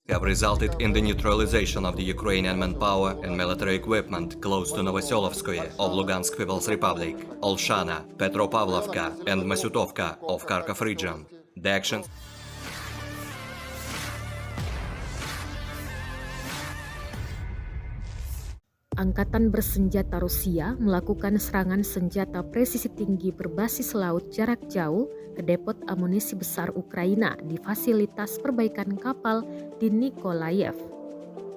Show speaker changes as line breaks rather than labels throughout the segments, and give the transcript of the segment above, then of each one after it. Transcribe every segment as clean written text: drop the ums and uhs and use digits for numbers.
have resulted in the neutralization of the Ukrainian manpower and military equipment close to Novoselovskoye of Lugansk People's Republic, Olshana, Petropavlovka and Masyutovka of Kharkov region. The actions
Angkatan Bersenjata Rusia melakukan serangan senjata presisi tinggi berbasis laut jarak jauh ke depot amunisi besar Ukraina di fasilitas perbaikan kapal di Nikolayev.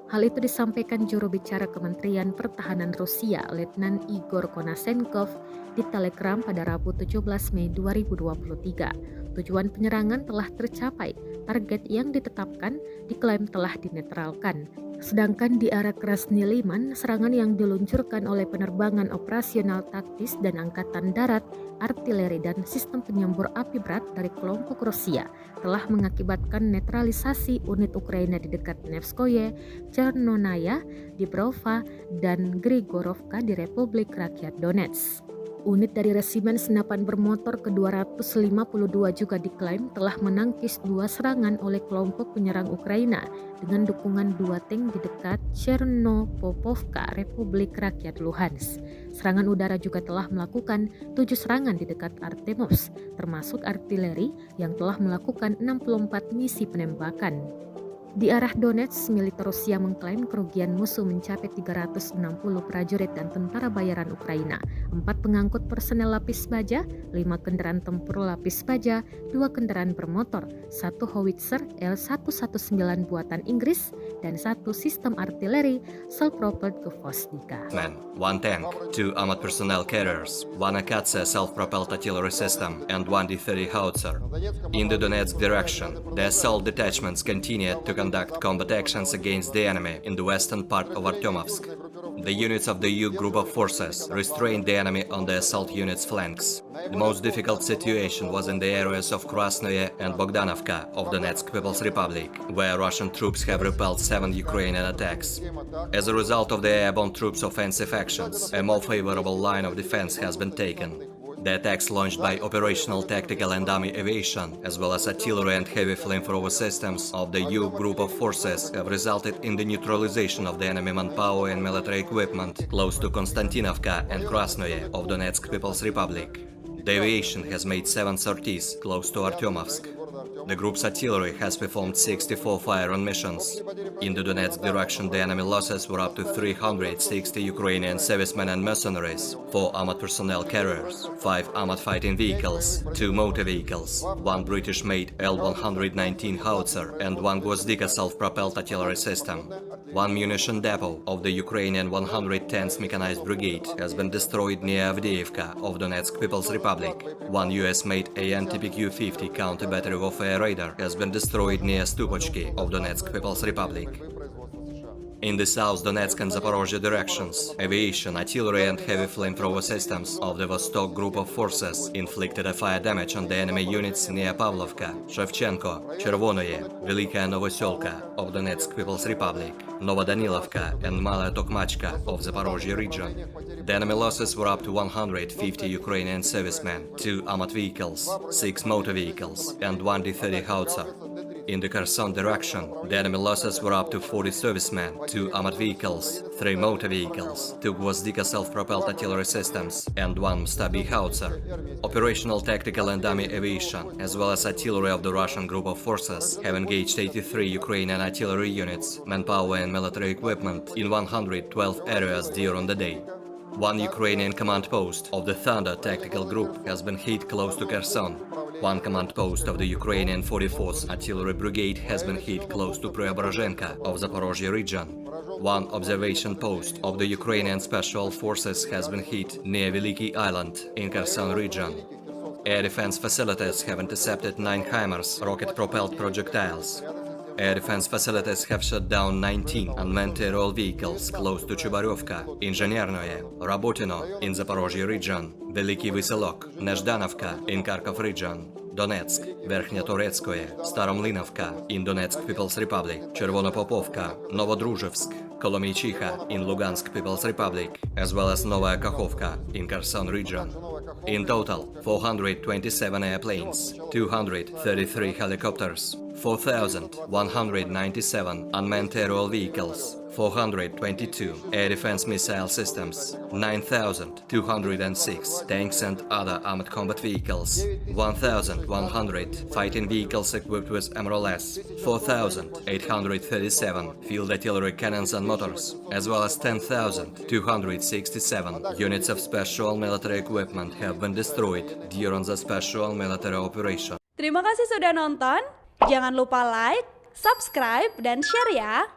Hal itu disampaikan juru bicara Kementerian Pertahanan Rusia, Letnan Igor Konasenkov, di Telegram pada Rabu 17 Mei 2023. Tujuan penyerangan telah tercapai, target yang ditetapkan diklaim telah dinetralkan. Sedangkan di arah Krasny Liman, serangan yang diluncurkan oleh penerbangan Operasional-Taktis dan Angkatan Darat, artileri dan sistem penyembur api berat dari kelompok Rusia telah mengakibatkan netralisasi unit Ukraina di dekat Nevskoye, Chervonaya Dibrova, dan Grigorovka di Republik Rakyat Donetsk. Unit dari Resimen Senapan Bermotor ke-252 juga diklaim telah menangkis 2 serangan oleh kelompok penyerang Ukraina dengan dukungan 2 tank di dekat Chernopopovka, Republik Rakyat Lugansk. Serangan udara juga telah melakukan 7 serangan di dekat Artemovsk, termasuk artileri yang telah melakukan 64 misi penembakan. Di arah Donetsk, militer Rusia mengklaim kerugian musuh mencapai 360 prajurit dan tentara bayaran Ukraina, 4 pengangkut personel lapis baja, 5 kendaraan tempur lapis baja, 2 kendaraan bermotor, 1 howitzer L-119 buatan Inggris, dan 1 sistem artileri self-propelled Gvosdika.
1 tank, 2 armored personnel carriers, 1 Akatse self-propelled artillery system, and 1 D-30 howitzer. In the Donetsk direction, the assault detachments continued to conduct combat actions against the enemy in the western part of Artyomovsk. The units of the EU group of forces restrained the enemy on the assault units' flanks. The most difficult situation was in the areas of Krasnoye and Bogdanovka of Donetsk People's Republic, where Russian troops have repelled 7 Ukrainian attacks. As a result of the airborne troops' offensive actions, a more favorable line of defense has been taken. The attacks launched by operational, tactical and army aviation, as well as artillery and heavy flamethrower systems of the EU group of forces have resulted in the neutralization of the enemy manpower and military equipment close to Konstantinovka and Krasnoye of Donetsk People's Republic. The aviation has made 7 sorties close to Artyomovsk. The group's artillery has performed 64 fire-on missions. In the Donetsk direction, the enemy losses were up to 360 Ukrainian servicemen and mercenaries, 4 armored personnel carriers, 5 armored fighting vehicles, 2 motor vehicles, 1 British-made L-119 howitzer, and 1 Gvosdika self-propelled artillery system. 1 munition depot of the Ukrainian 110th Mechanized Brigade has been destroyed near Avdiivka of Donetsk People's Republic. 1 US-made AN-TPQ-50 counter-battery warfare radar has been destroyed near Stupochki of Donetsk People's Republic. In the South Donetsk and Zaporozhye directions, aviation, artillery and heavy flamethrower systems of the Vostok group of forces inflicted a fire damage on the enemy units near Pavlovka, Shevchenko, Chervonoye, Velika Novoselka of Donetsk People's Republic, Novodanilovka and Malaya Tokmachka of Zaporozhye region. The enemy losses were up to 150 Ukrainian servicemen, 2 armored vehicles, 6 motor vehicles and 1 D-30 howitzer. In the Kherson direction, the enemy losses were up to 40 servicemen, 2 armored vehicles, 3 motor vehicles, 2 Gvosdika self-propelled artillery systems, and 1 Stabi howitzer. Operational, tactical and army aviation, as well as artillery of the Russian group of forces, have engaged 83 Ukrainian artillery units, manpower and military equipment in 112 areas during the day. 1 Ukrainian command post of the Thunder tactical group has been hit close to Kherson. 1 command post of the Ukrainian 44th Artillery Brigade has been hit close to Preobrazhenka of Zaporozhye region. 1 observation post of the Ukrainian Special Forces has been hit near Veliki Island in Kherson region. Air defense facilities have intercepted 9 HIMARS rocket-propelled projectiles. Air defense facilities have shot down 19 unmanned aerial vehicles close to Chubaryovka, Inženjernoye, Rabotino in Zaporozhye region, Veliki Vyselok, Nezhdanovka in Kharkov region, Donetsk, Verkhnya-Toretskoye, Staromlinovka in Donetsk People's Republic, Chervonopopovka, Novodruzhevsk, Kolomychiha in Lugansk People's Republic, as well as Novaya Kakhovka in Kherson region. In total, 427 airplanes, 233 helicopters, 4,197 unmanned aerial vehicles, 422 air defense missile systems, 9,206 tanks and other armored combat vehicles, 1,100 fighting vehicles equipped with MRLS, 4,837 field artillery cannons and motors, as well as 10,267 units of special military equipment have been destroyed during the special military operation.
Terima kasih sudah nonton. Jangan lupa like, subscribe, dan share ya.